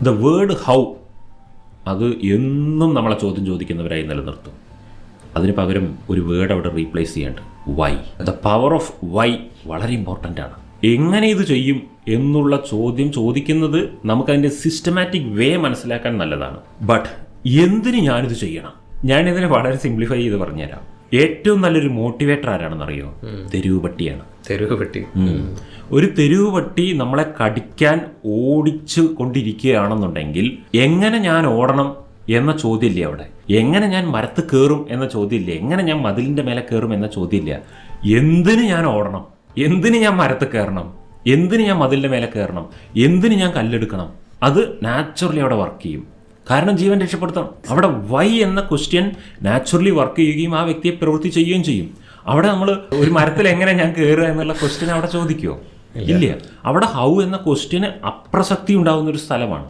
The word how അത് എന്നും നമ്മളെ ചോദ്യം ചോദിക്കുന്നവരായി നിലനിർത്തും. അതിന് പകരം ഒരു വേർഡ് അവിടെ റീപ്ലേസ് ചെയ്യേണ്ട y. The power of y വളരെ ഇമ്പോർട്ടൻ്റ് ആണ്. എങ്ങനെ ഇത് ചെയ്യും എന്നുള്ള ചോദ്യം ചോദിക്കുന്നത് നമുക്കതിൻ്റെ സിസ്റ്റമാറ്റിക് വേ മനസ്സിലാക്കാൻ നല്ലതാണ്. ബട്ട് എന്തിന് ഞാനിത് ചെയ്യണം? ഞാനിതിനെ വളരെ സിംപ്ലിഫൈ ചെയ്ത് പറഞ്ഞുതരാം. ഏറ്റവും നല്ലൊരു മോട്ടിവേറ്റർ ആരാണെന്നറിയോ? തെരുവ് പട്ടിയാണ്. തെരുവ് പട്ടി. ഒരു തെരുവ് പട്ടി നമ്മളെ കടിക്കാൻ ഓടിച്ചു കൊണ്ടിരിക്കുകയാണെന്നുണ്ടെങ്കിൽ എങ്ങനെ ഞാൻ ഓടണം എന്ന ചോദ്യമില്ല അവിടെ. എങ്ങനെ ഞാൻ മരത്ത് കയറും എന്ന ചോദ്യമില്ല. എങ്ങനെ ഞാൻ മതിലിൻ്റെ മേലെ കയറും എന്ന ചോദ്യമില്ല. എന്തിന് ഞാൻ ഓടണം, എന്തിന് ഞാൻ മരത്ത് കയറണം, എന്തിന് ഞാൻ മതിലിൻ്റെ മേലെ കയറണം, എന്തിന് ഞാൻ കല്ലെടുക്കണം, അത് നാച്ചുറലി അവിടെ വർക്ക് ചെയ്യും. കാരണം ജീവൻ രക്ഷപ്പെടുത്തണം. അവിടെ വൈ എന്ന ക്വസ്റ്റ്യൻ നാച്ചുറലി വർക്ക് ചെയ്യുകയും ആ വ്യക്തിയെ പ്രവൃത്തി ചെയ്യുകയും ചെയ്യും. അവിടെ നമ്മൾ ഒരു മരത്തിൽ എങ്ങനെ ഞാൻ കയറുക എന്നുള്ള ക്വസ്റ്റ്യൻ അവിടെ ചോദിക്കുമോ? ഇല്ല. അവിടെ ഹൗ എന്ന ക്വസ്റ്റ്യന് അപ്രസക്തി ഉണ്ടാകുന്ന ഒരു സ്ഥലമാണ്.